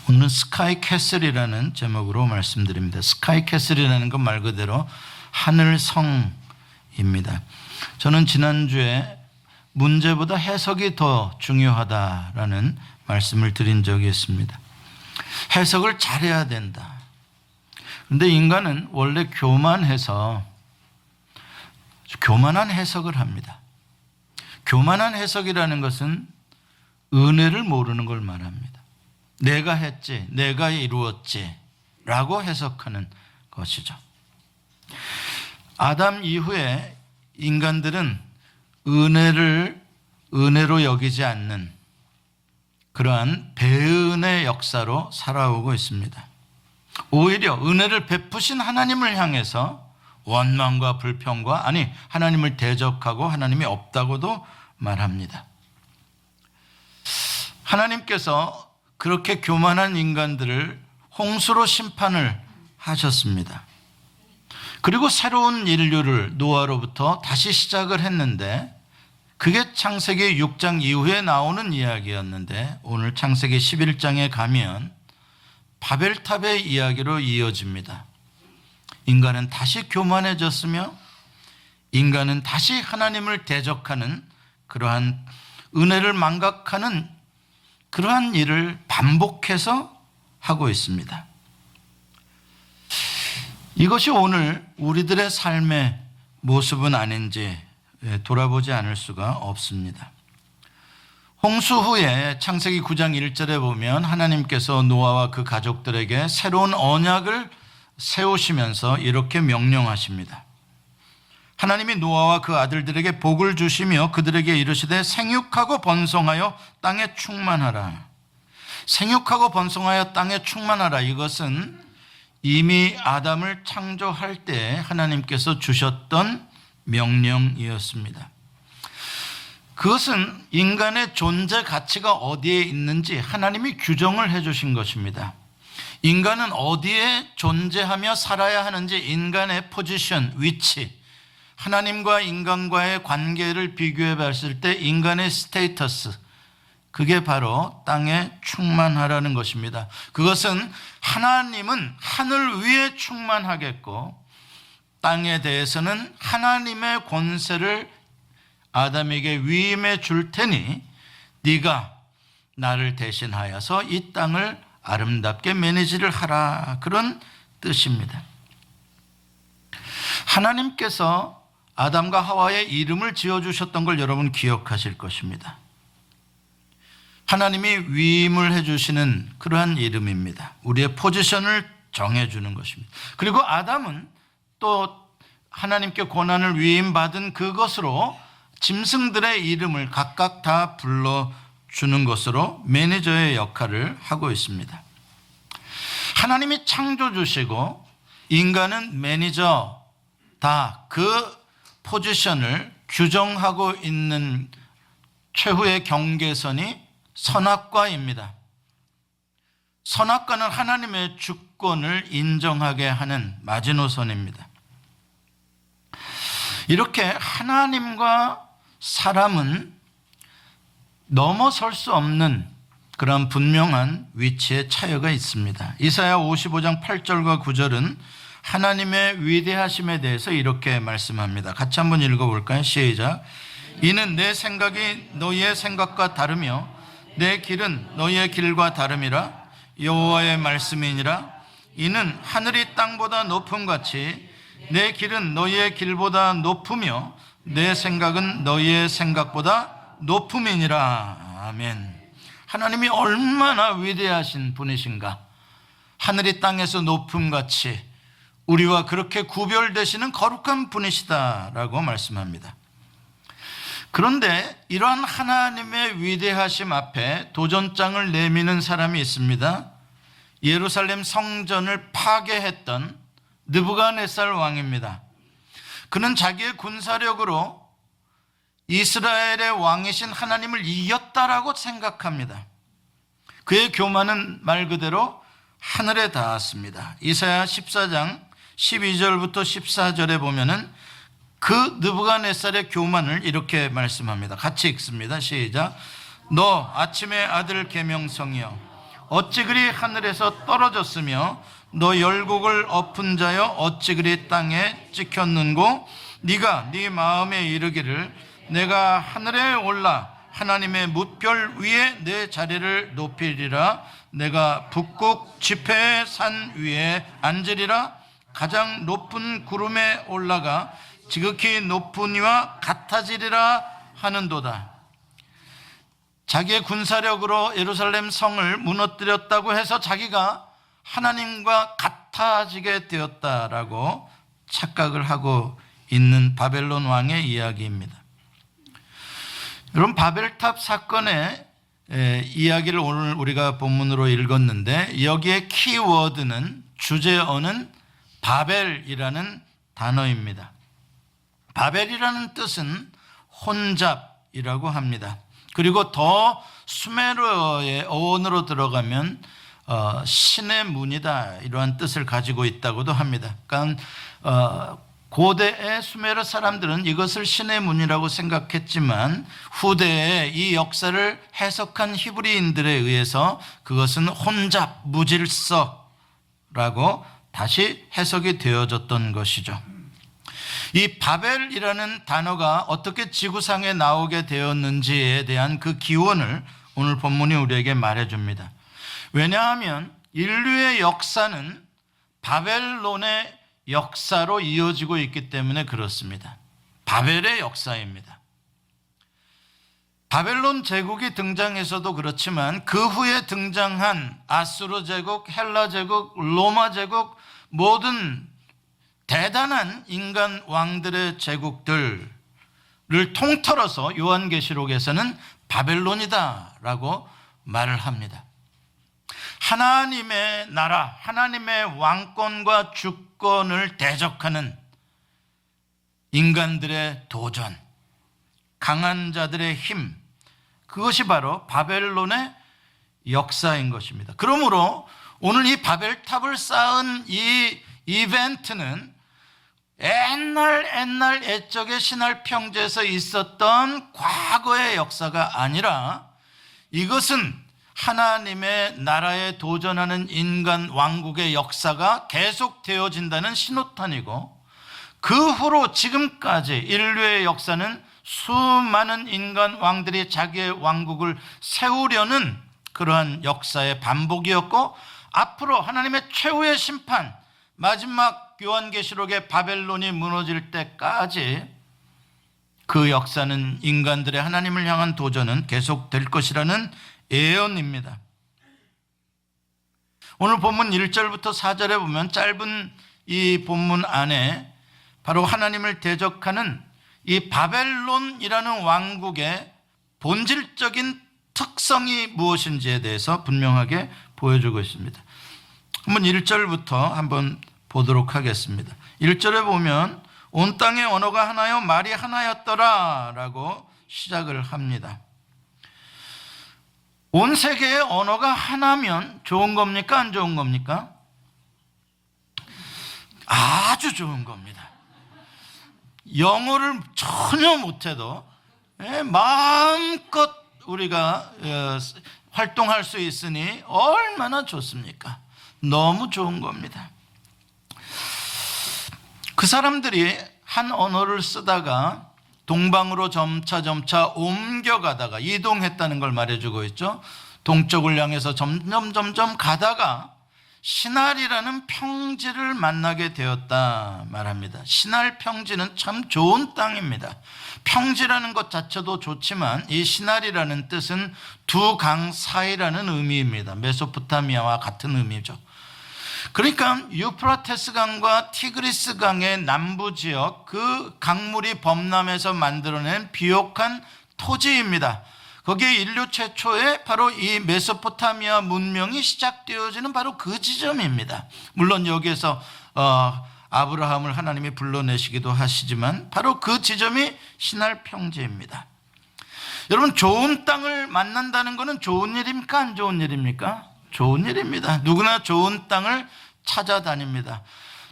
오늘 스카이 캐슬이라는 제목으로 말씀드립니다. 스카이 캐슬이라는 건 말 그대로 하늘성입니다. 저는 지난주에 문제보다 해석이 더 중요하다라는 말씀을 드린 적이 있습니다. 해석을 잘해야 된다. 그런데 인간은 원래 교만해서 교만한 해석을 합니다. 교만한 해석이라는 것은 은혜를 모르는 걸 말합니다. 내가 했지, 내가 이루었지 라고 해석하는 것이죠. 아담 이후에 인간들은 은혜로 여기지 않는 그러한 배은의 역사로 살아오고 있습니다. 오히려 은혜를 베푸신 하나님을 향해서 원망과 불평과 하나님을 대적하고 하나님이 없다고도 말합니다. 하나님께서 그렇게 교만한 인간들을 홍수로 심판을 하셨습니다. 그리고 새로운 인류를 노아로부터 다시 시작을 했는데 그게 창세기 6장 이후에 나오는 이야기였는데 오늘 창세기 11장에 가면 바벨탑의 이야기로 이어집니다. 인간은 다시 교만해졌으며 인간은 다시 하나님을 대적하는 그러한 은혜를 망각하는 그러한 일을 반복해서 하고 있습니다. 이것이 오늘 우리들의 삶의 모습은 아닌지 돌아보지 않을 수가 없습니다. 홍수 후에 창세기 9장 1절에 보면 하나님께서 노아와 그 가족들에게 새로운 언약을 세우시면서 이렇게 명령하십니다. 하나님이 노아와 그 아들들에게 복을 주시며 그들에게 이르시되 생육하고 번성하여 땅에 충만하라. 생육하고 번성하여 땅에 충만하라. 이것은 이미 아담을 창조할 때 하나님께서 주셨던 명령이었습니다. 그것은 인간의 존재 가치가 어디에 있는지 하나님이 규정을 해 주신 것입니다. 인간은 어디에 존재하며 살아야 하는지 인간의 포지션, 위치, 하나님과 인간과의 관계를 비교해 봤을 때 인간의 스테이터스, 그게 바로 땅에 충만하라는 것입니다. 그것은 하나님은 하늘 위에 충만하겠고 땅에 대해서는 하나님의 권세를 아담에게 위임해 줄 테니 네가 나를 대신하여서 이 땅을 아름답게 매니지를 하라, 그런 뜻입니다. 하나님께서 아담과 하와의 이름을 지어주셨던 걸 여러분 기억하실 것입니다. 하나님이 위임을 해주시는 그러한 이름입니다. 우리의 포지션을 정해주는 것입니다. 그리고 아담은 또 하나님께 고난을 위임받은 그것으로 짐승들의 이름을 각각 다 불러주는 것으로 매니저의 역할을 하고 있습니다. 하나님이 창조주시고 인간은 매니저, 다 그 포지션을 규정하고 있는 최후의 경계선이 선악과입니다. 선악과는 하나님의 주권을 인정하게 하는 마지노선입니다. 이렇게 하나님과 사람은 넘어설 수 없는 그런 분명한 위치에 차이가 있습니다. 이사야 55장 8절과 9절은 하나님의 위대하심에 대해서 이렇게 말씀합니다. 같이 한번 읽어볼까요? 시작. 이는 내 생각이 너희의 생각과 다르며 내 길은 너희의 길과 다름이라. 여호와의 말씀이니라. 이는 하늘이 땅보다 높음같이 내 길은 너희의 길보다 높으며 내 생각은 너희의 생각보다 높음이니라. 아멘. 하나님이 얼마나 위대하신 분이신가. 하늘이 땅에서 높음같이 우리와 그렇게 구별되시는 거룩한 분이시다라고 말씀합니다. 그런데 이러한 하나님의 위대하심 앞에 도전장을 내미는 사람이 있습니다. 예루살렘 성전을 파괴했던 느부갓네살 왕입니다. 그는 자기의 군사력으로 이스라엘의 왕이신 하나님을 이겼다라고 생각합니다. 그의 교만은 말 그대로 하늘에 닿았습니다. 이사야 14장 12절부터 14절에 보면은 그 느부갓네살의 교만을 이렇게 말씀합니다. 같이 읽습니다. 시작. 너 아침의 아들 계명성이여 어찌 그리 하늘에서 떨어졌으며 너 열국을 엎은 자여 어찌 그리 땅에 찍혔는고 네가 네 마음에 이르기를 내가 하늘에 올라 하나님의 뭇별 위에 내 자리를 높이리라. 내가 북극 지폐의 산 위에 앉으리라. 가장 높은 구름에 올라가 지극히 높은 이와 같아지리라 하는도다. 자기의 군사력으로 예루살렘 성을 무너뜨렸다고 해서 자기가 하나님과 같아지게 되었다라고 착각을 하고 있는 바벨론 왕의 이야기입니다. 여러분, 바벨탑 사건의 이야기를 오늘 우리가 본문으로 읽었는데 여기에 키워드는, 주제어는 바벨이라는 단어입니다. 바벨이라는 뜻은 혼잡이라고 합니다. 그리고 더 수메르어의 어원으로 들어가면 신의 문이다, 이러한 뜻을 가지고 있다고도 합니다. 그러니까 고대의 수메르 사람들은 이것을 신의 문이라고 생각했지만 후대에 이 역사를 해석한 히브리인들에 의해서 그것은 혼잡, 무질서라고 다시 해석이 되어졌던 것이죠. 이 바벨이라는 단어가 어떻게 지구상에 나오게 되었는지에 대한 그 기원을 오늘 본문이 우리에게 말해줍니다. 왜냐하면 인류의 역사는 바벨론의 역사로 이어지고 있기 때문에 그렇습니다. 바벨의 역사입니다. 바벨론 제국이 등장해서도 그렇지만 그 후에 등장한 아수르 제국, 헬라 제국, 로마 제국, 모든 대단한 인간 왕들의 제국들을 통틀어서 요한계시록에서는 바벨론이다라고 말을 합니다. 하나님의 나라, 하나님의 왕권과 주권을 대적하는 인간들의 도전, 강한 자들의 힘, 그것이 바로 바벨론의 역사인 것입니다. 그러므로 오늘 이 바벨탑을 쌓은 이 이벤트는 옛날 옛적의 신할 평지에서 있었던 과거의 역사가 아니라 이것은 하나님의 나라에 도전하는 인간 왕국의 역사가 계속되어진다는 신호탄이고, 그 후로 지금까지 인류의 역사는 수많은 인간 왕들이 자기의 왕국을 세우려는 그러한 역사의 반복이었고, 앞으로 하나님의 최후의 심판, 마지막 요한계시록의 바벨론이 무너질 때까지 그 역사는, 인간들의 하나님을 향한 도전은 계속될 것이라는 예언입니다. 오늘 본문 1절부터 4절에 보면 짧은 이 본문 안에 바로 하나님을 대적하는 이 바벨론이라는 왕국의 본질적인 특성이 무엇인지에 대해서 분명하게 보여주고 있습니다. 한번 1절부터 한번 보도록 하겠습니다. 1절에 보면 온 땅의 언어가 하나요 말이 하나였더라 라고 시작을 합니다. 온 세계의 언어가 하나면 좋은 겁니까? 안 좋은 겁니까? 아주 좋은 겁니다. 영어를 전혀 못해도 마음껏 우리가 활동할 수 있으니 얼마나 좋습니까? 너무 좋은 겁니다. 그 사람들이 한 언어를 쓰다가 동방으로 점차 옮겨가다가 이동했다는 걸 말해주고 있죠. 동쪽을 향해서 점점 가다가 시날이라는 평지를 만나게 되었다 말합니다. 시날 평지는 참 좋은 땅입니다. 평지라는 것 자체도 좋지만 이 시날이라는 뜻은 두 강 사이라는 의미입니다. 메소포타미아와 같은 의미죠. 그러니까 유프라테스 강과 티그리스 강의 남부 지역, 그 강물이 범람해서 만들어낸 비옥한 토지입니다. 거기에 인류 최초의 바로 이 메소포타미아 문명이 시작되어지는 바로 그 지점입니다. 물론 여기에서 아브라함을 하나님이 불러내시기도 하시지만 바로 그 지점이 시날 평지입니다. 여러분, 좋은 땅을 만난다는 것은 좋은 일입니까? 안 좋은 일입니까? 좋은 일입니다. 누구나 좋은 땅을 찾아다닙니다.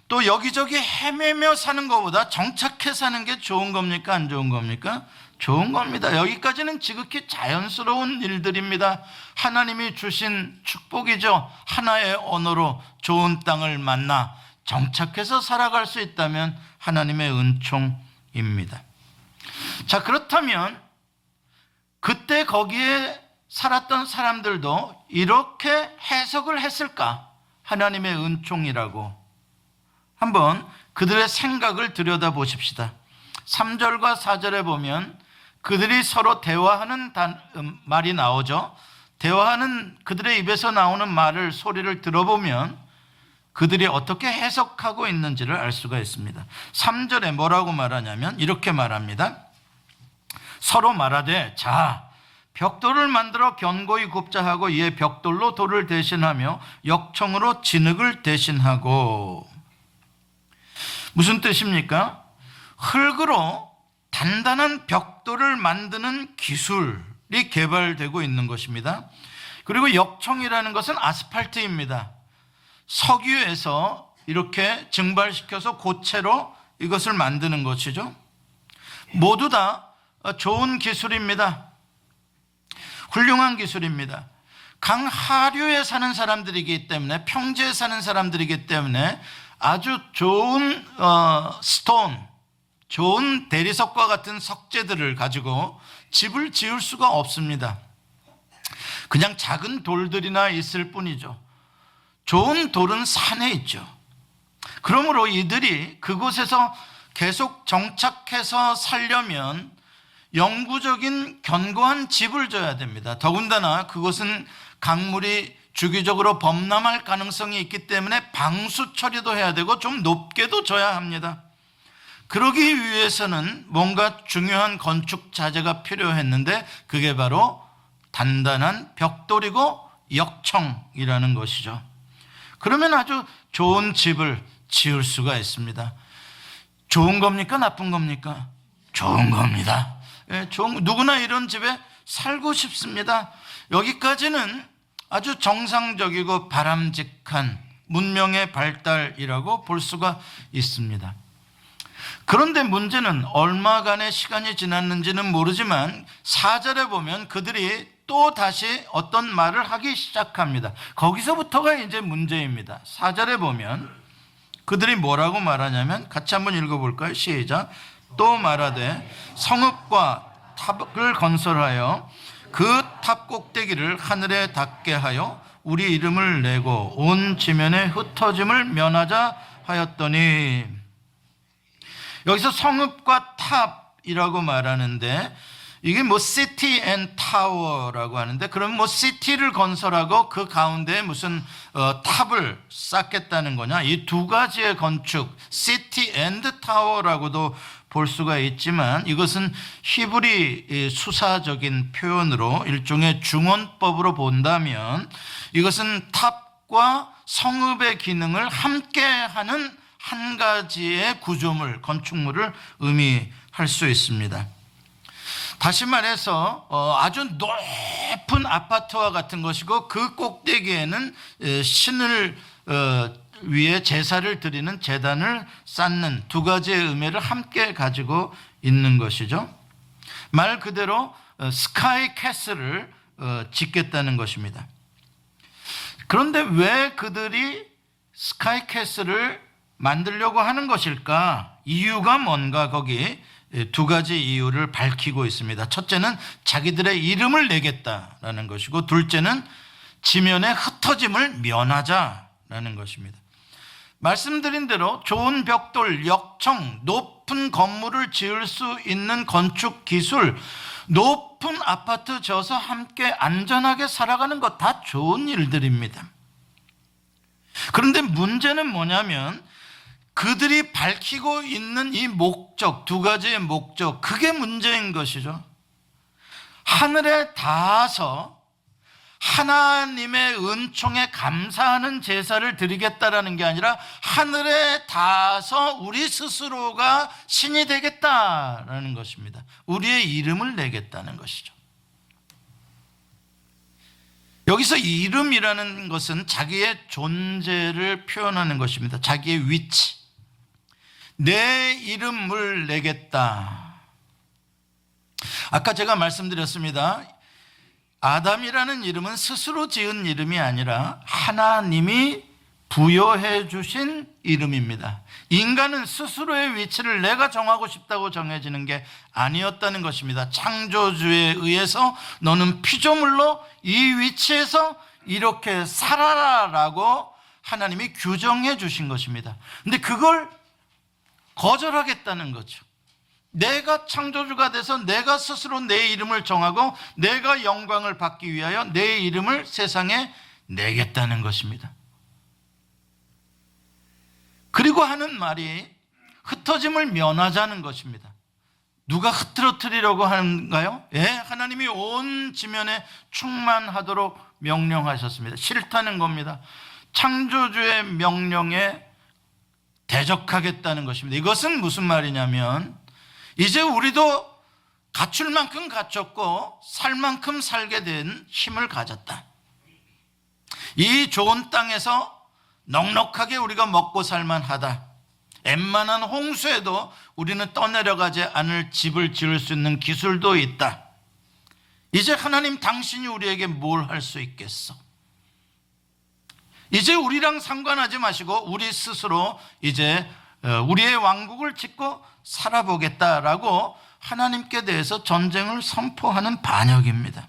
또 여기저기 헤매며 사는 것보다 정착해 사는 게 좋은 겁니까? 안 좋은 겁니까? 좋은 겁니다. 여기까지는 지극히 자연스러운 일들입니다. 하나님이 주신 축복이죠. 하나의 언어로 좋은 땅을 만나 정착해서 살아갈 수 있다면 하나님의 은총입니다. 자, 그렇다면 그때 거기에 살았던 사람들도 이렇게 해석을 했을까? 하나님의 은총이라고. 한번 그들의 생각을 들여다보십시다. 3절과 4절에 보면 그들이 서로 대화하는 말이 나오죠. 대화하는 그들의 입에서 나오는 말을 소리를 들어보면 그들이 어떻게 해석하고 있는지를 알 수가 있습니다. 3절에 뭐라고 말하냐면 이렇게 말합니다. 서로 말하되 자, 벽돌을 만들어 견고히 굽자 하고 이에 벽돌로 돌을 대신하며 역청으로 진흙을 대신하고. 무슨 뜻입니까? 흙으로 단단한 벽돌을 만드는 기술이 개발되고 있는 것입니다. 그리고 역청이라는 것은 아스팔트입니다. 석유에서 이렇게 증발시켜서 고체로 이것을 만드는 것이죠. 모두 다 좋은 기술입니다. 훌륭한 기술입니다. 강하류에 사는 사람들이기 때문에, 평지에 사는 사람들이기 때문에 아주 좋은 스톤, 좋은 대리석과 같은 석재들을 가지고 집을 지을 수가 없습니다. 그냥 작은 돌들이나 있을 뿐이죠. 좋은 돌은 산에 있죠. 그러므로 이들이 그곳에서 계속 정착해서 살려면 영구적인 견고한 집을 져야 됩니다. 더군다나 그것은 강물이 주기적으로 범람할 가능성이 있기 때문에 방수 처리도 해야 되고 좀 높게도 져야 합니다. 그러기 위해서는 뭔가 중요한 건축 자재가 필요했는데 그게 바로 단단한 벽돌이고 역청이라는 것이죠. 그러면 아주 좋은 집을 지을 수가 있습니다. 좋은 겁니까? 나쁜 겁니까? 좋은 겁니다. 누구나 이런 집에 살고 싶습니다. 여기까지는 아주 정상적이고 바람직한 문명의 발달이라고 볼 수가 있습니다. 그런데 문제는 얼마간의 시간이 지났는지는 모르지만 4절에 보면 그들이 또 다시 어떤 말을 하기 시작합니다. 거기서부터가 이제 문제입니다. 4절에 보면 그들이 뭐라고 말하냐면 같이 한번 읽어볼까요? 시작. 또 말하되 성읍과 탑을 건설하여 그 탑 꼭대기를 하늘에 닿게 하여 우리 이름을 내고 온 지면에 흩어짐을 면하자 하였더니, 여기서 성읍과 탑이라고 말하는데 이게 뭐 city and tower라고 하는데, 그럼 뭐 city를 건설하고 그 가운데 무슨 탑을 쌓겠다는 거냐? 이 두 가지의 건축, city and tower라고도 볼 수가 있지만 이것은 히브리 수사적인 표현으로 일종의 중원법으로 본다면 이것은 탑과 성읍의 기능을 함께하는 한 가지의 구조물, 건축물을 의미할 수 있습니다. 다시 말해서 아주 높은 아파트와 같은 것이고 그 꼭대기에는 신을 위에 제사를 드리는 제단을 쌓는 두 가지의 의미를 함께 가지고 있는 것이죠. 말 그대로 스카이 캐슬을 짓겠다는 것입니다. 그런데 왜 그들이 스카이 캐슬을 만들려고 하는 것일까? 이유가 뭔가 거기 두 가지 이유를 밝히고 있습니다. 첫째는 자기들의 이름을 내겠다라는 것이고, 둘째는 지면의 흩어짐을 면하자라는 것입니다. 말씀드린 대로 좋은 벽돌, 역청, 높은 건물을 지을 수 있는 건축 기술, 높은 아파트 져서 함께 안전하게 살아가는 것 다 좋은 일들입니다. 그런데 문제는 뭐냐면 그들이 밝히고 있는 이 목적, 두 가지의 목적, 그게 문제인 것이죠. 하늘에 닿아서 하나님의 은총에 감사하는 제사를 드리겠다라는 게 아니라 하늘에 닿아서 우리 스스로가 신이 되겠다라는 것입니다. 우리의 이름을 내겠다는 것이죠. 여기서 이름이라는 것은 자기의 존재를 표현하는 것입니다. 자기의 위치. 내 이름을 내겠다. 아까 제가 말씀드렸습니다. 아담이라는 이름은 스스로 지은 이름이 아니라 하나님이 부여해 주신 이름입니다. 인간은 스스로의 위치를 내가 정하고 싶다고 정해지는 게 아니었다는 것입니다. 창조주에 의해서 너는 피조물로 이 위치에서 이렇게 살아라라고 하나님이 규정해 주신 것입니다. 근데 그걸 거절하겠다는 거죠. 내가 창조주가 돼서 내가 스스로 내 이름을 정하고 내가 영광을 받기 위하여 내 이름을 세상에 내겠다는 것입니다. 그리고 하는 말이 흩어짐을 면하자는 것입니다. 누가 흐트러뜨리려고 하는가요? 예, 하나님이 온 지면에 충만하도록 명령하셨습니다. 싫다는 겁니다. 창조주의 명령에 대적하겠다는 것입니다. 이것은 무슨 말이냐면 이제 우리도 갖출 만큼 갖췄고 살 만큼 살게 된 힘을 가졌다. 이 좋은 땅에서 넉넉하게 우리가 먹고 살만하다. 웬만한 홍수에도 우리는 떠내려가지 않을 집을 지을 수 있는 기술도 있다. 이제 하나님 당신이 우리에게 뭘 할 수 있겠어? 이제 우리랑 상관하지 마시고 우리 스스로 이제 우리의 왕국을 짓고 살아보겠다라고 하나님께 대해서 전쟁을 선포하는 반역입니다.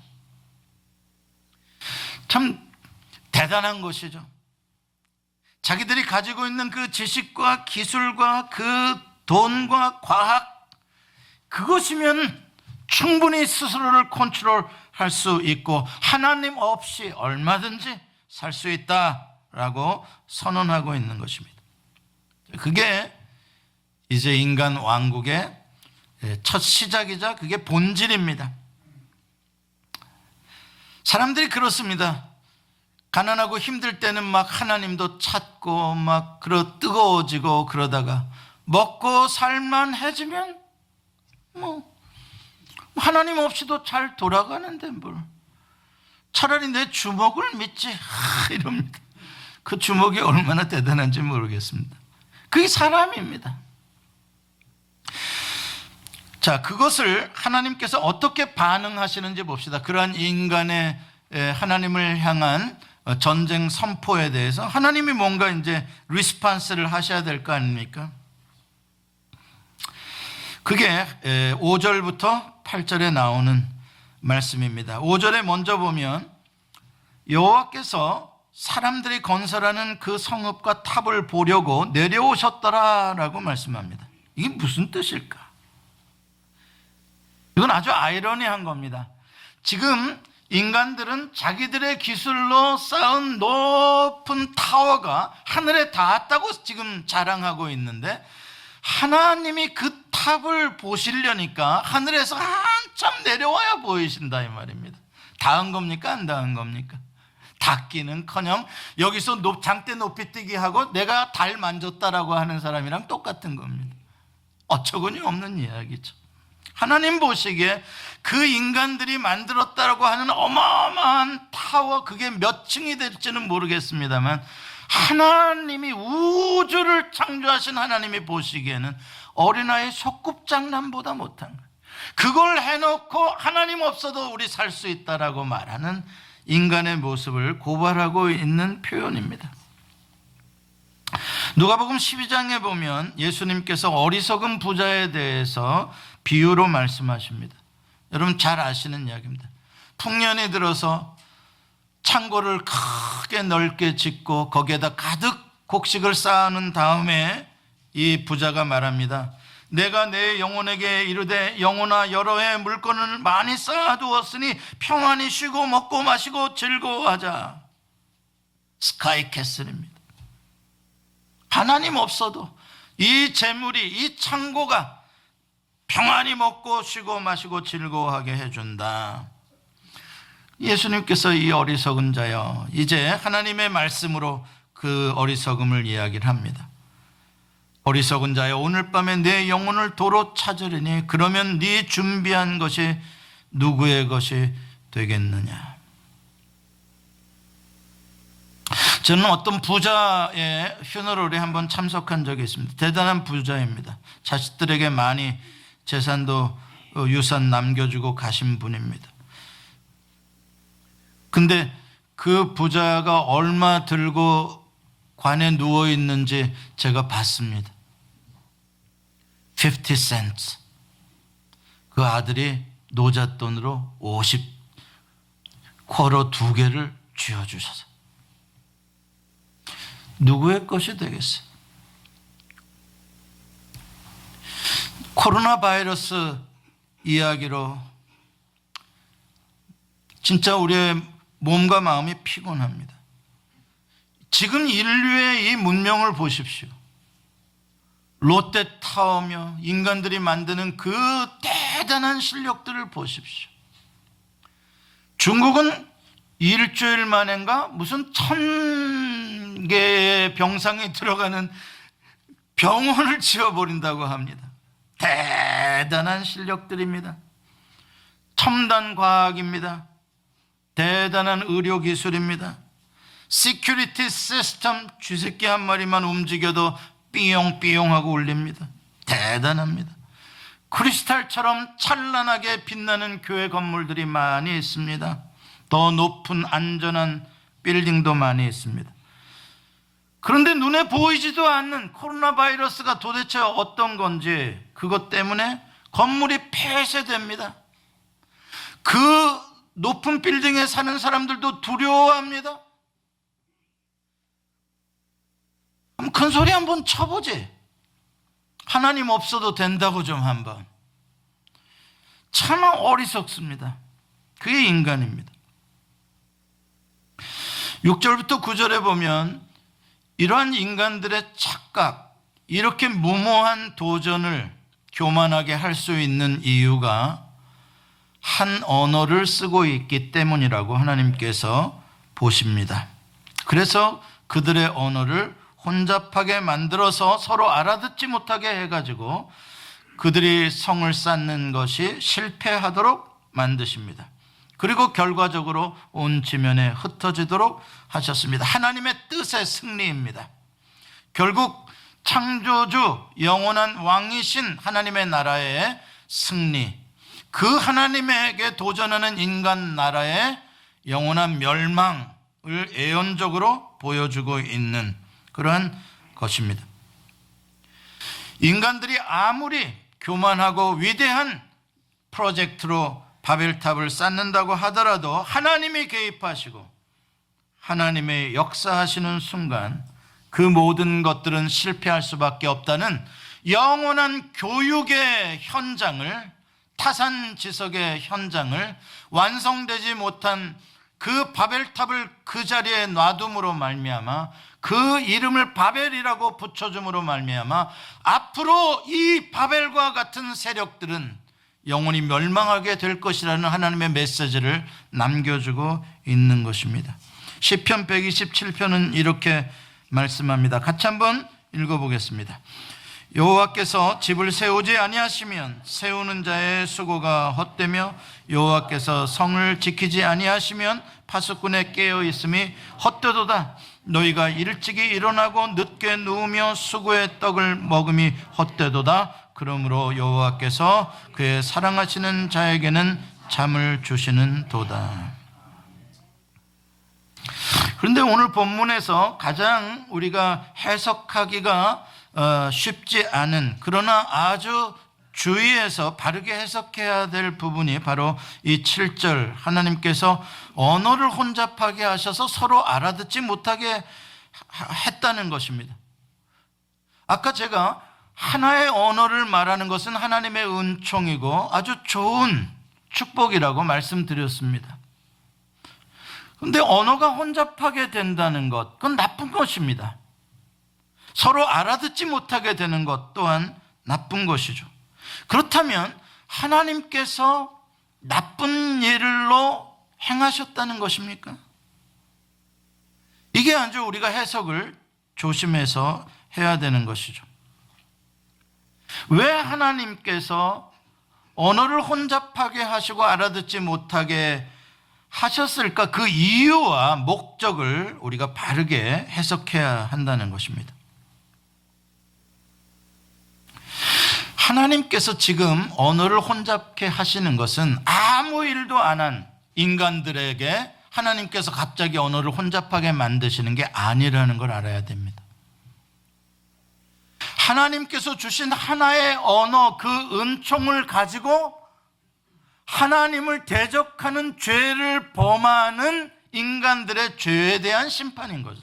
참 대단한 것이죠. 자기들이 가지고 있는 그 지식과 기술과 그 돈과 과학, 그것이면 충분히 스스로를 컨트롤할 수 있고 하나님 없이 얼마든지 살 수 있다라고 선언하고 있는 것입니다. 그게 이제 인간 왕국의 첫 시작이자 그게 본질입니다. 사람들이 그렇습니다. 가난하고 힘들 때는 막 하나님도 찾고 막 뜨거워지고 그러다가 먹고 살만해지면 뭐 하나님 없이도 잘 돌아가는데 뭘, 차라리 내 주먹을 믿지 이럽니다. 그 주먹이 얼마나 대단한지 모르겠습니다. 그게 사람입니다. 자, 그것을 하나님께서 어떻게 반응하시는지 봅시다. 그러한 인간의 하나님을 향한 전쟁 선포에 대해서 하나님이 뭔가 이제 리스판스를 하셔야 될 거 아닙니까? 그게 5절부터 8절에 나오는 말씀입니다. 5절에 먼저 보면 여호와께서 사람들이 건설하는 그 성읍과 탑을 보려고 내려오셨더라라고 말씀합니다. 이게 무슨 뜻일까? 이건 아주 아이러니한 겁니다. 지금 인간들은 자기들의 기술로 쌓은 높은 타워가 하늘에 닿았다고 지금 자랑하고 있는데 하나님이 그 탑을 보시려니까 하늘에서 한참 내려와야 보이신다 이 말입니다. 닿은 겁니까? 안 닿은 겁니까? 닿기는커녕 여기서 장대 높이 뛰기 하고 내가 달 만졌다라고 하는 사람이랑 똑같은 겁니다. 어처구니 없는 이야기죠. 하나님 보시기에 그 인간들이 만들었다라고 하는 어마어마한 타워, 그게 몇 층이 될지는 모르겠습니다만 하나님이 우주를 창조하신 하나님이 보시기에는 어린아이 소꿉장난보다 못한 거예요. 그걸 해놓고 하나님 없어도 우리 살 수 있다라고 말하는 인간의 모습을 고발하고 있는 표현입니다. 누가복음 12장에 보면 예수님께서 어리석은 부자에 대해서 비유로 말씀하십니다. 여러분 잘 아시는 이야기입니다. 풍년이 들어서 창고를 크게 넓게 짓고 거기에다 가득 곡식을 쌓아놓은 다음에 이 부자가 말합니다. 내가 내 영혼에게 이르되 영혼아 여러 해 물건을 많이 쌓아두었으니 평안히 쉬고 먹고 마시고 즐거워하자. 스카이캐슬입니다. 하나님 없어도 이 재물이, 이 창고가 평안히 먹고 쉬고 마시고 즐거워하게 해준다. 예수님께서 이 어리석은 자여, 이제 하나님의 말씀으로 그 어리석음을 이야기를 합니다. 어리석은 자여, 오늘 밤에 내 영혼을 도로 찾으리니 그러면 네 준비한 것이 누구의 것이 되겠느냐. 저는 어떤 부자의 휴너럴에 한번 참석한 적이 있습니다. 대단한 부자입니다. 자식들에게 많이 재산도 유산 남겨주고 가신 분입니다. 근데 그 부자가 얼마 들고 관에 누워 있는지 제가 봤습니다. 50 센트. 그 아들이 노잣돈으로 50 쿼러 2개를 쥐어주셔서 누구의 것이 되겠어요? 코로나 바이러스 이야기로 진짜 우리의 몸과 마음이 피곤합니다. 지금 인류의 이 문명을 보십시오. 롯데타워며 인간들이 만드는 그 대단한 실력들을 보십시오. 중국은 일주일 만인가 무슨 1000개의 병상이 들어가는 병원을 지어버린다고 합니다. 대단한 실력들입니다. 첨단 과학입니다. 대단한 의료기술입니다. 시큐리티 시스템, 쥐새끼 한 마리만 움직여도 삐용삐용하고 울립니다. 대단합니다. 크리스탈처럼 찬란하게 빛나는 교회 건물들이 많이 있습니다. 더 높은 안전한 빌딩도 많이 있습니다. 그런데 눈에 보이지도 않는 코로나 바이러스가 도대체 어떤 건지 그것 때문에 건물이 폐쇄됩니다. 그 높은 빌딩에 사는 사람들도 두려워합니다. 그럼 큰 소리 한번 쳐보지. 하나님 없어도 된다고 좀 한번. 참 어리석습니다. 그게 인간입니다. 6절부터 9절에 보면 이러한 인간들의 착각, 이렇게 무모한 도전을 교만하게 할 수 있는 이유가 한 언어를 쓰고 있기 때문이라고 하나님께서 보십니다. 그래서 그들의 언어를 혼잡하게 만들어서 서로 알아듣지 못하게 해가지고 그들이 성을 쌓는 것이 실패하도록 만드십니다. 그리고 결과적으로 온 지면에 흩어지도록 하셨습니다. 하나님의 뜻의 승리입니다. 결국 창조주 영원한 왕이신 하나님의 나라의 승리, 그 하나님에게 도전하는 인간 나라의 영원한 멸망을 예언적으로 보여주고 있는 그러한 것입니다. 인간들이 아무리 교만하고 위대한 프로젝트로 바벨탑을 쌓는다고 하더라도 하나님이 개입하시고 하나님의 역사하시는 순간 그 모든 것들은 실패할 수밖에 없다는 영원한 교육의 현장을, 타산지석의 현장을 완성되지 못한 그 바벨탑을 그 자리에 놔둠으로 말미암아, 그 이름을 바벨이라고 붙여줌으로 말미암아 앞으로 이 바벨과 같은 세력들은 영원히 멸망하게 될 것이라는 하나님의 메시지를 남겨주고 있는 것입니다. 시편 127편은 이렇게 말씀합니다. 같이 한번 읽어보겠습니다. 여호와께서 집을 세우지 아니하시면 세우는 자의 수고가 헛되며 여호와께서 성을 지키지 아니하시면 파수꾼의 깨어 있음이 헛되도다. 너희가 일찍이 일어나고 늦게 누우며 수고의 떡을 먹음이 헛되도다. 그러므로 여호와께서 그의 사랑하시는 자에게는 잠을 주시는 도다. 그런데 오늘 본문에서 가장 우리가 해석하기가 쉽지 않은, 그러나 아주 주의해서 바르게 해석해야 될 부분이 바로 이 7절, 하나님께서 언어를 혼잡하게 하셔서 서로 알아듣지 못하게 했다는 것입니다. 아까 제가 하나의 언어를 말하는 것은 하나님의 은총이고 아주 좋은 축복이라고 말씀드렸습니다. 그런데 언어가 혼잡하게 된다는 것, 그건 나쁜 것입니다. 서로 알아듣지 못하게 되는 것 또한 나쁜 것이죠. 그렇다면 하나님께서 나쁜 일로 행하셨다는 것입니까? 이게 아주 우리가 해석을 조심해서 해야 되는 것이죠. 왜 하나님께서 언어를 혼잡하게 하시고 알아듣지 못하게 하셨을까? 그 이유와 목적을 우리가 바르게 해석해야 한다는 것입니다. 하나님께서 지금 언어를 혼잡케 하시는 것은 아무 일도 안 한 인간들에게 하나님께서 갑자기 언어를 혼잡하게 만드시는 게 아니라는 걸 알아야 됩니다. 하나님께서 주신 하나의 언어, 그 은총을 가지고 하나님을 대적하는 죄를 범하는 인간들의 죄에 대한 심판인 거죠.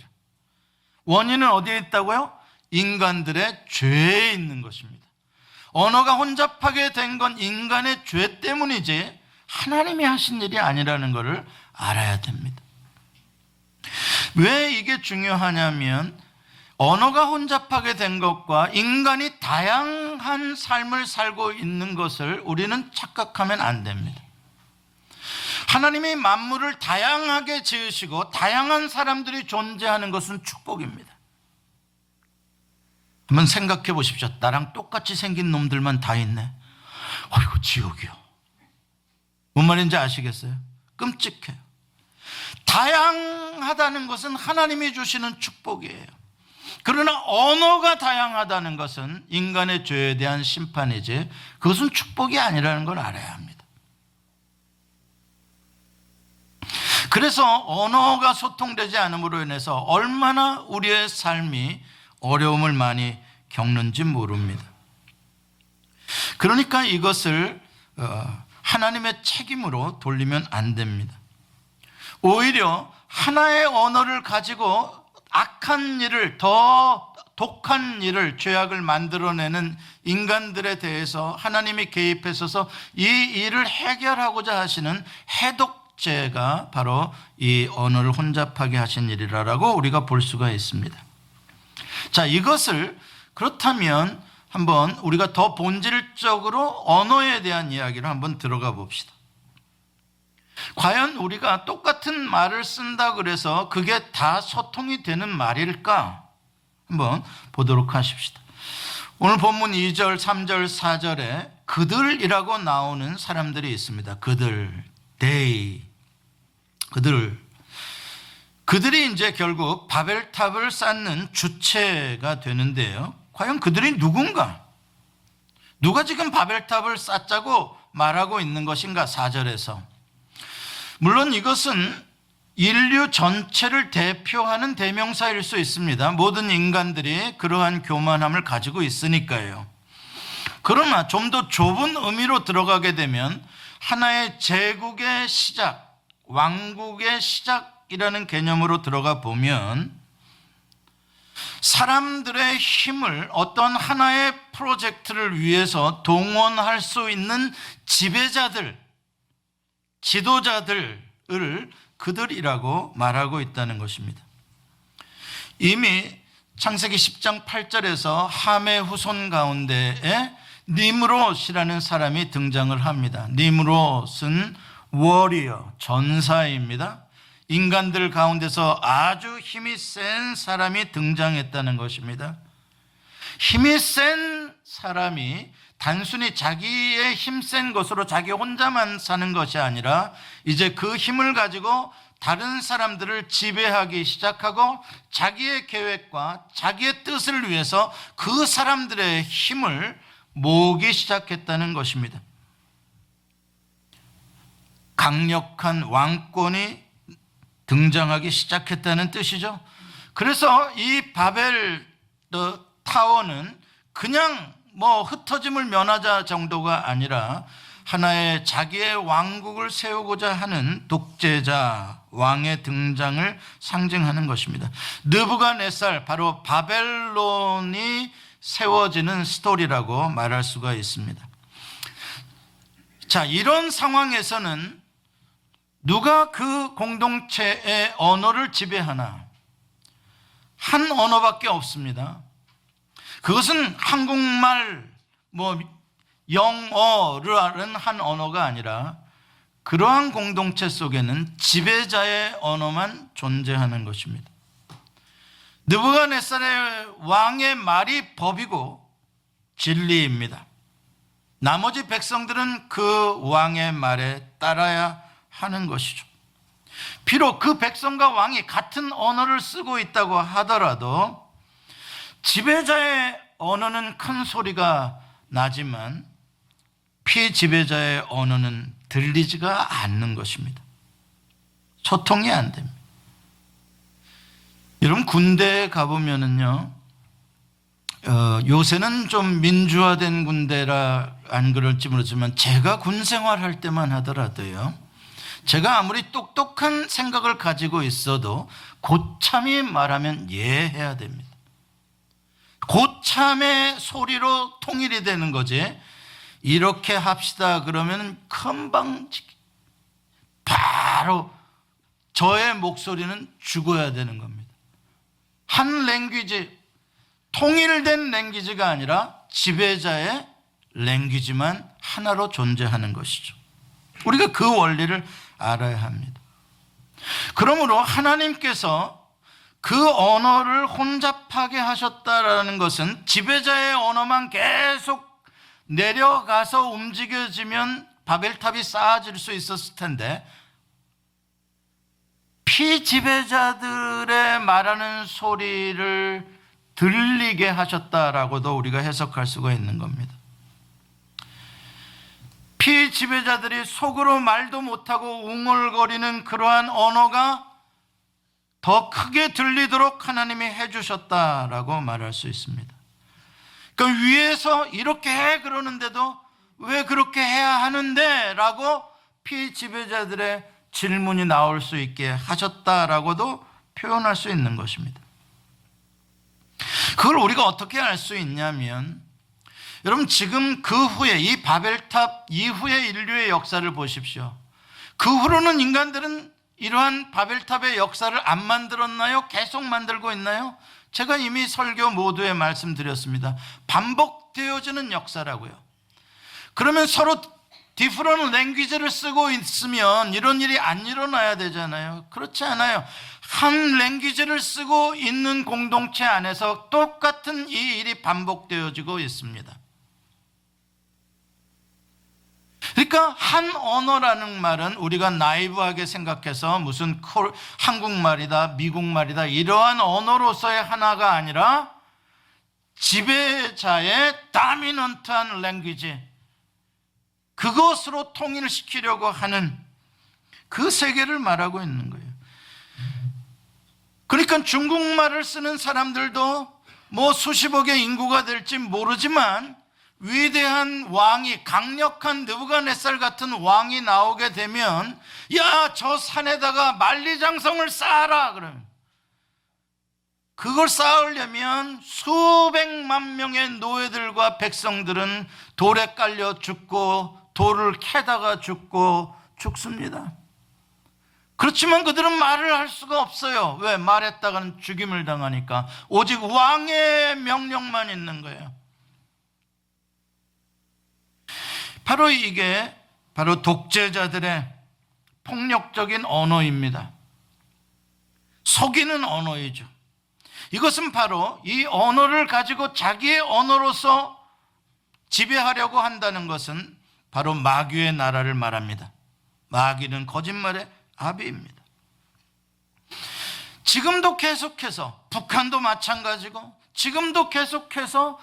원인은 어디에 있다고요? 인간들의 죄에 있는 것입니다. 언어가 혼잡하게 된 건 인간의 죄 때문이지 하나님이 하신 일이 아니라는 것을 알아야 됩니다. 왜 이게 중요하냐면 언어가 혼잡하게 된 것과 인간이 다양한 삶을 살고 있는 것을 우리는 착각하면 안 됩니다. 하나님이 만물을 다양하게 지으시고 다양한 사람들이 존재하는 것은 축복입니다. 한번 생각해 보십시오. 나랑 똑같이 생긴 놈들만 다 있네. 어이구, 지옥이요. 뭔 말인지 아시겠어요? 끔찍해요. 다양하다는 것은 하나님이 주시는 축복이에요. 그러나 언어가 다양하다는 것은 인간의 죄에 대한 심판이지 그것은 축복이 아니라는 걸 알아야 합니다. 그래서 언어가 소통되지 않음으로 인해서 얼마나 우리의 삶이 어려움을 많이 겪는지 모릅니다. 그러니까 이것을 하나님의 책임으로 돌리면 안 됩니다. 오히려 하나의 언어를 가지고 악한 일을, 더 독한 일을, 죄악을 만들어내는 인간들에 대해서 하나님이 개입하셔서 이 일을 해결하고자 하시는 해독죄가 바로 이 언어를 혼잡하게 하신 일이라고 우리가 볼 수가 있습니다. 자, 이것을 그렇다면 한번 우리가 더 본질적으로 언어에 대한 이야기를 한번 들어가 봅시다. 과연 우리가 똑같은 말을 쓴다 그래서 그게 다 소통이 되는 말일까? 한번 보도록 하십시다. 오늘 본문 2절, 3절, 4절에 그들이라고 나오는 사람들이 있습니다. 그들, they, 그들이 이제 결국 바벨탑을 쌓는 주체가 되는데요. 과연 그들이 누군가? 누가 지금 바벨탑을 쌓자고 말하고 있는 것인가? 4절에서. 물론 이것은 인류 전체를 대표하는 대명사일 수 있습니다. 모든 인간들이 그러한 교만함을 가지고 있으니까요. 그러나 좀 더 좁은 의미로 들어가게 되면 하나의 제국의 시작, 왕국의 시작이라는 개념으로 들어가 보면 사람들의 힘을 어떤 하나의 프로젝트를 위해서 동원할 수 있는 지배자들, 지도자들을 그들이라고 말하고 있다는 것입니다. 이미 창세기 10장 8절에서 함의 후손 가운데에 니므롯이라는 사람이 등장을 합니다. 니므롯은 워리어, 전사입니다. 인간들 가운데서 아주 힘이 센 사람이 등장했다는 것입니다. 힘이 센 사람이 단순히 자기의 힘센 것으로 자기 혼자만 사는 것이 아니라 이제 그 힘을 가지고 다른 사람들을 지배하기 시작하고 자기의 계획과 자기의 뜻을 위해서 그 사람들의 힘을 모으기 시작했다는 것입니다. 강력한 왕권이 등장하기 시작했다는 뜻이죠. 그래서 이 바벨 타워는 그냥 흩어짐을 면하자 정도가 아니라 하나의 자기의 왕국을 세우고자 하는 독재자 왕의 등장을 상징하는 것입니다. 느부갓네살, 바로 바벨론이 세워지는 스토리라고 말할 수가 있습니다. 자, 이런 상황에서는 누가 그 공동체의 언어를 지배하나? 한 언어밖에 없습니다. 그것은 한국말, 영어라는 한 언어가 아니라 그러한 공동체 속에는 지배자의 언어만 존재하는 것입니다. 느부갓네살의 왕의 말이 법이고 진리입니다. 나머지 백성들은 그 왕의 말에 따라야 하는 것이죠. 비록 그 백성과 왕이 같은 언어를 쓰고 있다고 하더라도 지배자의 언어는 큰 소리가 나지만 피지배자의 언어는 들리지가 않는 것입니다. 소통이 안 됩니다. 여러분 군대에 가보면은요, 요새는 좀 민주화된 군대라 안 그럴지 모르지만 제가 군 생활할 때만 하더라도요, 제가 아무리 똑똑한 생각을 가지고 있어도 고참이 말하면 예해야 됩니다. 고참의 소리로 통일이 되는 거지, 이렇게 합시다 그러면 금방 바로 저의 목소리는 죽어야 되는 겁니다. 한 랭귀지, 통일된 랭귀지가 아니라 지배자의 랭귀지만 하나로 존재하는 것이죠. 우리가 그 원리를 알아야 합니다. 그러므로 하나님께서 그 언어를 혼잡하게 하셨다라는 것은 지배자의 언어만 계속 내려가서 움직여지면 바벨탑이 쌓아질 수 있었을 텐데, 피지배자들의 말하는 소리를 들리게 하셨다라고도 우리가 해석할 수가 있는 겁니다. 피지배자들이 속으로 말도 못하고 웅얼거리는 그러한 언어가 더 크게 들리도록 하나님이 해주셨다라고 말할 수 있습니다. 그러니까 위에서 이렇게 해 그러는데도 왜 그렇게 해야 하는데? 라고 피지배자들의 질문이 나올 수 있게 하셨다라고도 표현할 수 있는 것입니다. 그걸 우리가 어떻게 알 수 있냐면, 여러분 지금 그 후에 이 바벨탑 이후의 인류의 역사를 보십시오. 그 후로는 인간들은 이러한 바벨탑의 역사를 안 만들었나요? 계속 만들고 있나요? 제가 이미 설교 모두에 말씀드렸습니다. 반복되어지는 역사라고요. 그러면 서로 디프런트 랭귀지를 쓰고 있으면 이런 일이 안 일어나야 되잖아요. 그렇지 않아요. 한 랭귀지를 쓰고 있는 공동체 안에서 똑같은 이 일이 반복되어지고 있습니다. 그러니까 한 언어라는 말은 우리가 나이브하게 생각해서 무슨 한국말이다, 미국말이다 이러한 언어로서의 하나가 아니라 지배자의 다미넌트한 랭귀지, 그것으로 통일시키려고 하는 그 세계를 말하고 있는 거예요. 그러니까 중국말을 쓰는 사람들도 뭐 수십억의 인구가 될지 모르지만 위대한 왕이, 강력한 느부갓네살 같은 왕이 나오게 되면, 야, 저 산에다가 만리장성을 쌓아라 그러면, 그걸 쌓으려면 수백만 명의 노예들과 백성들은 돌에 깔려 죽고 돌을 캐다가 죽습니다. 그렇지만 그들은 말을 할 수가 없어요. 왜? 말했다가는 죽임을 당하니까. 오직 왕의 명령만 있는 거예요. 바로 이게 바로 독재자들의 폭력적인 언어입니다. 속이는 언어이죠. 이것은 바로 이 언어를 가지고 자기의 언어로서 지배하려고 한다는 것은 바로 마귀의 나라를 말합니다. 마귀는 거짓말의 아비입니다. 지금도 계속해서, 북한도 마찬가지고 지금도 계속해서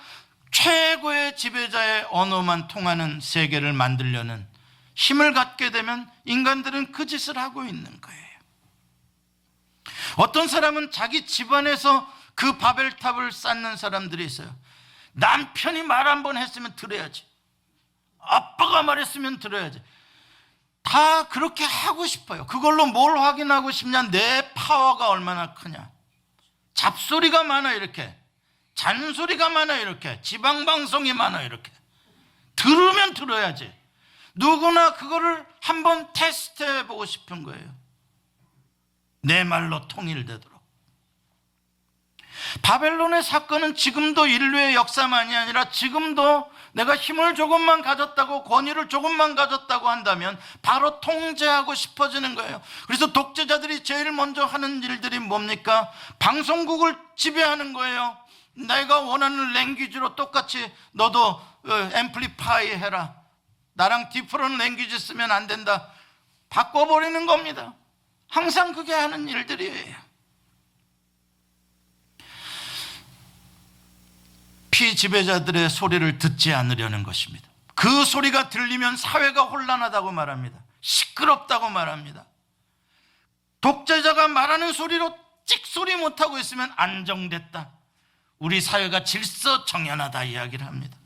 최고의 지배자의 언어만 통하는 세계를 만들려는 힘을 갖게 되면 인간들은 그 짓을 하고 있는 거예요. 어떤 사람은 자기 집안에서 그 바벨탑을 쌓는 사람들이 있어요. 남편이 말 한 번 했으면 들어야지, 아빠가 말했으면 들어야지. 다 그렇게 하고 싶어요. 그걸로 뭘 확인하고 싶냐? 내 파워가 얼마나 크냐. 잡소리가 많아 이렇게, 잔소리가 많아 이렇게, 지방방송이 많아 이렇게. 들으면 들어야지. 누구나 그거를 한번 테스트해보고 싶은 거예요. 내 말로 통일되도록. 바벨론의 사건은 지금도 인류의 역사만이 아니라 지금도 내가 힘을 조금만 가졌다고, 권위를 조금만 가졌다고 한다면 바로 통제하고 싶어지는 거예요. 그래서 독재자들이 제일 먼저 하는 일들이 뭡니까? 방송국을 지배하는 거예요. 내가 원하는 랭귀지로 똑같이 너도 앰플리파이 해라. 나랑 디프런 랭귀지 쓰면 안 된다. 바꿔버리는 겁니다. 항상 그게 하는 일들이에요. 피지배자들의 소리를 듣지 않으려는 것입니다. 그 소리가 들리면 사회가 혼란하다고 말합니다. 시끄럽다고 말합니다. 독재자가 말하는 소리로 찍소리 못하고 있으면 안정됐다, 우리 사회가 질서정연하다 이야기를 합니다.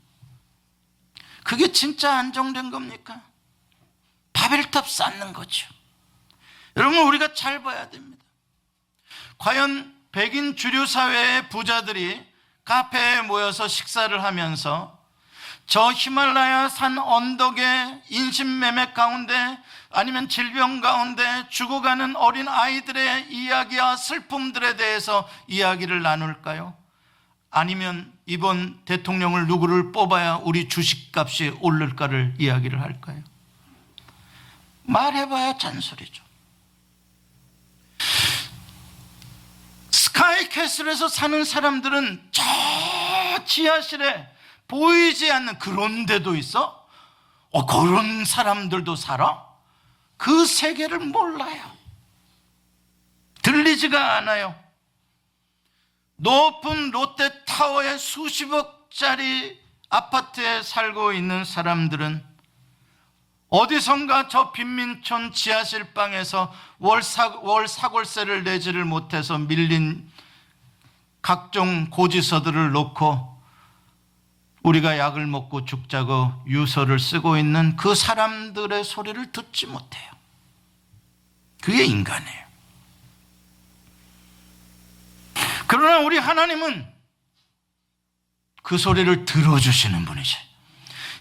그게 진짜 안정된 겁니까? 바벨탑 쌓는 거죠. 여러분, 우리가 잘 봐야 됩니다. 과연 백인 주류 사회의 부자들이 카페에 모여서 식사를 하면서 저 히말라야 산 언덕의 인신매매 가운데 아니면 질병 가운데 죽어가는 어린 아이들의 이야기와 슬픔들에 대해서 이야기를 나눌까요? 아니면 이번 대통령을 누구를 뽑아야 우리 주식값이 오를까를 이야기를 할까요? 말해봐야 잔소리죠. 스카이캐슬에서 사는 사람들은 저 지하실에 보이지 않는 그런 데도 있어? 그런 사람들도 살아? 그 세계를 몰라요. 들리지가 않아요. 높은 롯데타워의 수십억짜리 아파트에 살고 있는 사람들은 어디선가 저 빈민촌 지하실방에서 월 사골세를 내지를 못해서 밀린 각종 고지서들을 놓고 우리가 약을 먹고 죽자고 유서를 쓰고 있는 그 사람들의 소리를 듣지 못해요. 그게 인간이에요. 그러나 우리 하나님은 그 소리를 들어주시는 분이죠.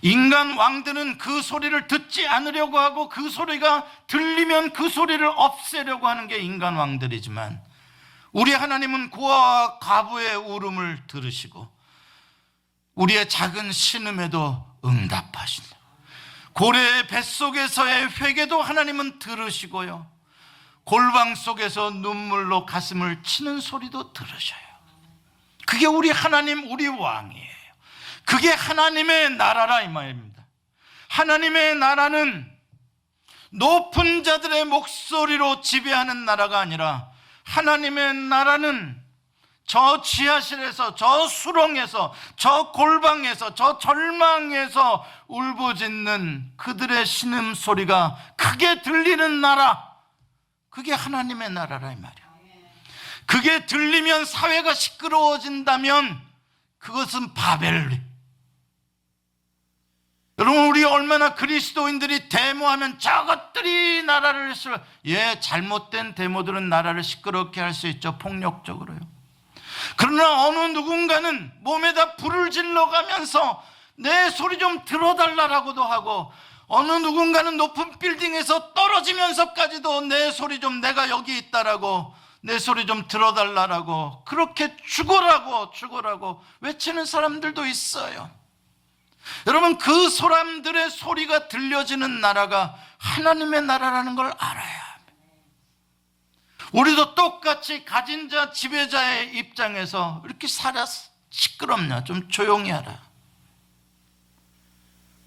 인간 왕들은 그 소리를 듣지 않으려고 하고 그 소리가 들리면 그 소리를 없애려고 하는 게 인간 왕들이지만, 우리 하나님은 고아와 과부의 울음을 들으시고 우리의 작은 신음에도 응답하신다. 고래의 뱃속에서의 회개도 하나님은 들으시고요, 골방 속에서 눈물로 가슴을 치는 소리도 들으셔요. 그게 우리 하나님, 우리 왕이에요. 그게 하나님의 나라라 이 말입니다. 하나님의 나라는 높은 자들의 목소리로 지배하는 나라가 아니라, 하나님의 나라는 저 지하실에서, 저 수렁에서, 저 골방에서, 저 절망에서 울부짖는 그들의 신음소리가 크게 들리는 나라, 그게 하나님의 나라라 이 말이야. 그게 들리면 사회가 시끄러워진다면 그것은 바벨. 여러분, 우리 얼마나 그리스도인들이 데모하면 저것들이 나라를 잘못된 데모들은 나라를 시끄럽게 할 수 있죠, 폭력적으로요. 그러나 어느 누군가는 몸에다 불을 질러가면서 내 소리 좀 들어달라라고도 하고, 어느 누군가는 높은 빌딩에서 떨어지면서까지도 내 소리 좀, 내가 여기 있다라고, 내 소리 좀 들어달라라고, 그렇게 죽어라고 외치는 사람들도 있어요. 여러분, 그 사람들의 소리가 들려지는 나라가 하나님의 나라라는 걸 알아야 합니다. 우리도 똑같이 가진 자, 지배자의 입장에서 이렇게 살아 시끄럽냐, 좀 조용히 하라.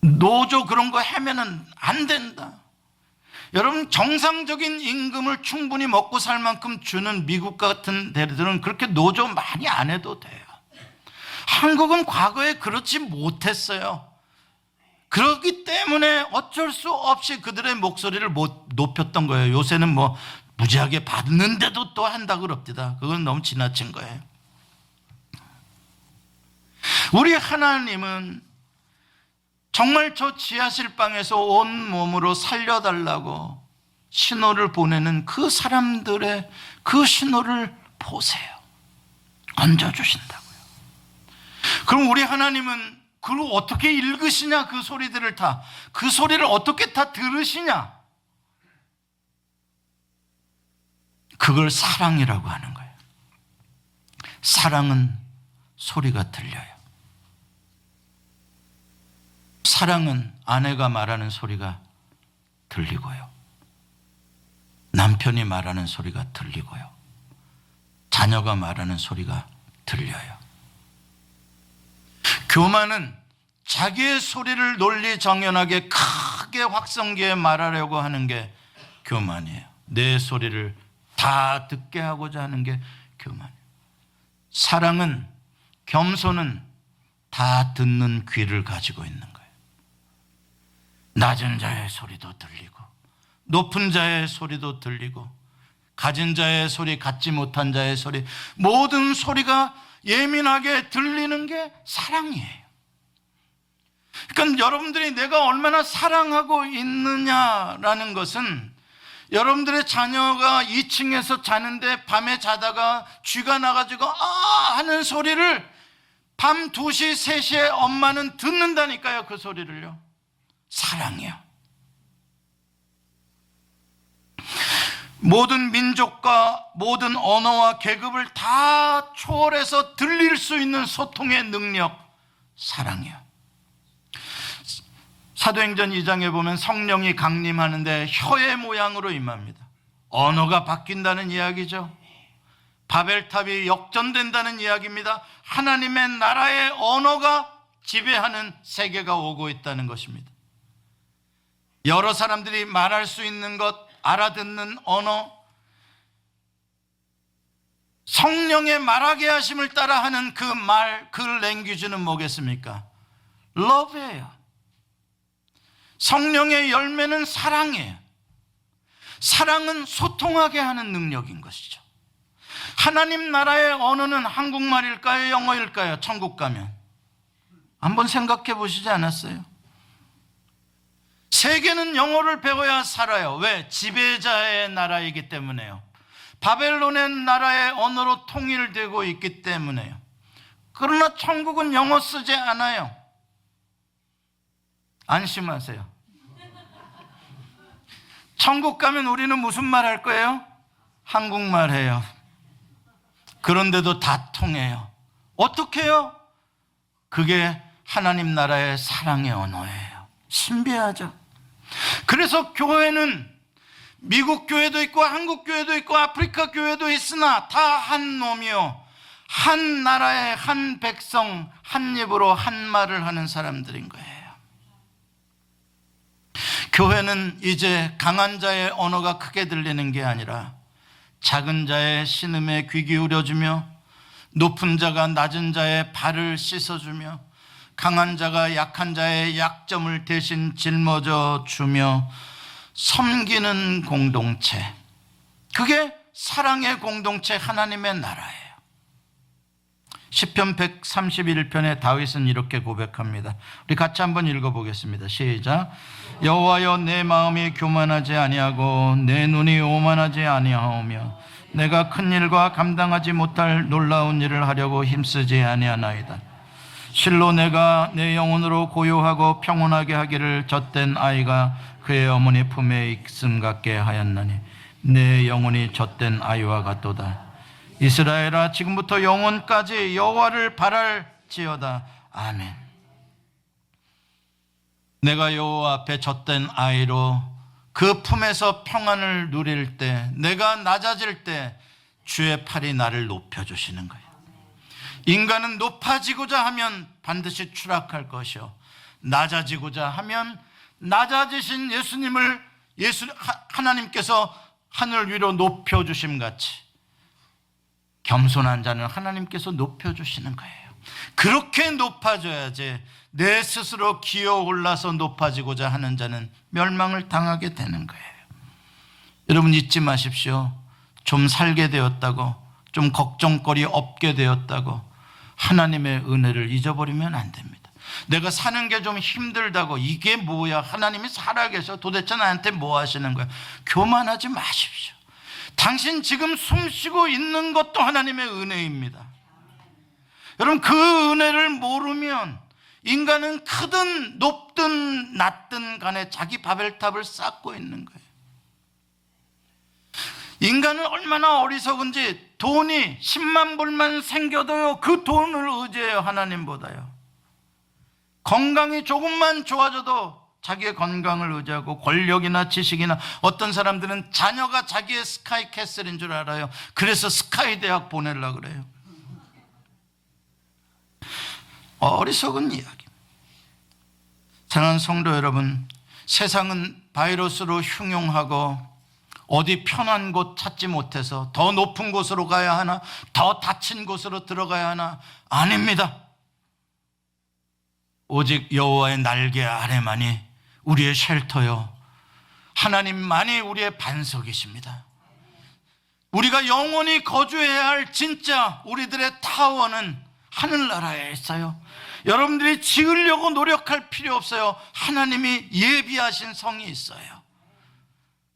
노조 그런 거 하면은 안 된다. 여러분, 정상적인 임금을 충분히 먹고 살 만큼 주는 미국 같은 데들은 그렇게 노조 많이 안 해도 돼요. 한국은 과거에 그렇지 못했어요. 그렇기 때문에 어쩔 수 없이 그들의 목소리를 못 높였던 거예요. 요새는 뭐 무지하게 받는데도 또 한다 그럽니다. 그건 너무 지나친 거예요. 우리 하나님은 정말 저 지하실방에서 온 몸으로 살려달라고 신호를 보내는 그 사람들의 그 신호를 보세요. 얹어주신다고요. 그럼 우리 하나님은 그걸 어떻게 읽으시냐, 그 소리들을 다, 그 소리를 어떻게 다 들으시냐, 그걸 사랑이라고 하는 거예요. 사랑은 소리가 들려요. 사랑은 아내가 말하는 소리가 들리고요, 남편이 말하는 소리가 들리고요, 자녀가 말하는 소리가 들려요. 교만은 자기의 소리를 논리정연하게 크게 확성기에 말하려고 하는 게 교만이에요. 내 소리를 다 듣게 하고자 하는 게 교만이에요. 사랑은, 겸손은 다 듣는 귀를 가지고 있는 거예요. 낮은 자의 소리도 들리고 높은 자의 소리도 들리고 가진 자의 소리, 갖지 못한 자의 소리, 모든 소리가 예민하게 들리는 게 사랑이에요. 그러니까 여러분들이 내가 얼마나 사랑하고 있느냐라는 것은 여러분들의 자녀가 2층에서 자는데 밤에 자다가 쥐가 나가지고 하는 소리를 밤 2시, 3시에 엄마는 듣는다니까요. 그 소리를요. 사랑이요. 모든 민족과 모든 언어와 계급을 다 초월해서 들릴 수 있는 소통의 능력, 사랑이요. 사도행전 2장에 보면 성령이 강림하는데 혀의 모양으로 임합니다. 언어가 바뀐다는 이야기죠. 바벨탑이 역전된다는 이야기입니다. 하나님의 나라의 언어가 지배하는 세계가 오고 있다는 것입니다. 여러 사람들이 말할 수 있는 것, 알아듣는 언어, 성령의 말하게 하심을 따라하는 그 말, 그 랭귀지는 뭐겠습니까? 러브예요. 성령의 열매는 사랑이에요. 사랑은 소통하게 하는 능력인 것이죠. 하나님 나라의 언어는 한국말일까요? 영어일까요? 천국 가면 한번 생각해 보시지 않았어요? 세계는 영어를 배워야 살아요. 왜? 지배자의 나라이기 때문에요. 바벨론의 나라의 언어로 통일되고 있기 때문에요. 그러나 천국은 영어 쓰지 않아요. 안심하세요. 천국 가면 우리는 무슨 말 할 거예요? 한국말 해요. 그런데도 다 통해요. 어떻게 해요? 그게 하나님 나라의 사랑의 언어예요. 신비하죠. 그래서 교회는 미국 교회도 있고 한국 교회도 있고 아프리카 교회도 있으나 다 한 놈이요, 한 나라의 한 백성, 한 입으로 한 말을 하는 사람들인 거예요. 교회는 이제 강한 자의 언어가 크게 들리는 게 아니라 작은 자의 신음에 귀 기울여주며 높은 자가 낮은 자의 발을 씻어주며 강한 자가 약한 자의 약점을 대신 짊어져 주며 섬기는 공동체, 그게 사랑의 공동체, 하나님의 나라예요. 시편 131편에 다윗은 이렇게 고백합니다. 우리 같이 한번 읽어보겠습니다. 시작. 여호와여, 내 마음이 교만하지 아니하고 내 눈이 오만하지 아니하오며 내가 큰 일과 감당하지 못할 놀라운 일을 하려고 힘쓰지 아니하나이다. 실로 내가 내 영혼으로 고요하고 평온하게 하기를 젖된 아이가 그의 어머니 품에 있음 같게 하였나니 내 영혼이 젖된 아이와 같도다. 이스라엘아, 지금부터 영원까지 여호와를 바랄지어다. 아멘. 내가 여호와 앞에 젖된 아이로 그 품에서 평안을 누릴 때, 내가 낮아질 때 주의 팔이 나를 높여주시는 거예요. 인간은 높아지고자 하면 반드시 추락할 것이요, 낮아지고자 하면 낮아지신 예수님을 하나님께서 하늘 위로 높여주심 같이 겸손한 자는 하나님께서 높여주시는 거예요. 그렇게 높아져야지 내 스스로 기어 올라서 높아지고자 하는 자는 멸망을 당하게 되는 거예요. 여러분 잊지 마십시오. 좀 살게 되었다고, 좀 걱정거리 없게 되었다고 하나님의 은혜를 잊어버리면 안 됩니다. 내가 사는 게 좀 힘들다고, 이게 뭐야, 하나님이 살아계셔, 도대체 나한테 뭐 하시는 거야, 교만하지 마십시오. 당신 지금 숨 쉬고 있는 것도 하나님의 은혜입니다. 여러분, 그 은혜를 모르면 인간은 크든 높든 낮든 간에 자기 바벨탑을 쌓고 있는 거예요. 인간은 얼마나 어리석은지 돈이 10만 불만 생겨도요, 그 돈을 의지해요, 하나님보다요. 건강이 조금만 좋아져도 자기의 건강을 의지하고, 권력이나 지식이나, 어떤 사람들은 자녀가 자기의 스카이 캐슬인 줄 알아요. 그래서 스카이 대학 보내려고 그래요. 어리석은 이야기. 사랑하는 성도 여러분, 세상은 바이러스로 흉흉하고 어디 편한 곳 찾지 못해서 더 높은 곳으로 가야 하나, 더 닫힌 곳으로 들어가야 하나? 아닙니다. 오직 여호와의 날개 아래만이 우리의 쉘터요, 하나님만이 우리의 반석이십니다. 우리가 영원히 거주해야 할 진짜 우리들의 타워는 하늘나라에 있어요. 여러분들이 지으려고 노력할 필요 없어요. 하나님이 예비하신 성이 있어요.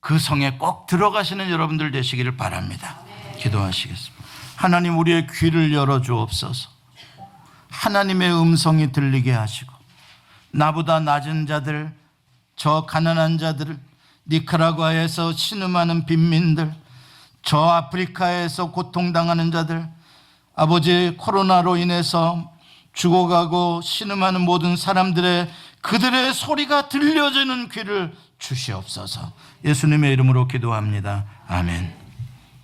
그 성에 꼭 들어가시는 여러분들 되시기를 바랍니다. 기도하시겠습니다. 하나님, 우리의 귀를 열어주옵소서. 하나님의 음성이 들리게 하시고, 나보다 낮은 자들, 저 가난한 자들, 니카라과에서 신음하는 빈민들, 저 아프리카에서 고통당하는 자들, 아버지 코로나로 인해서 죽어가고 신음하는 모든 사람들의 그들의 소리가 들려지는 귀를 주시옵소서. 예수님의 이름으로 기도합니다. 아멘.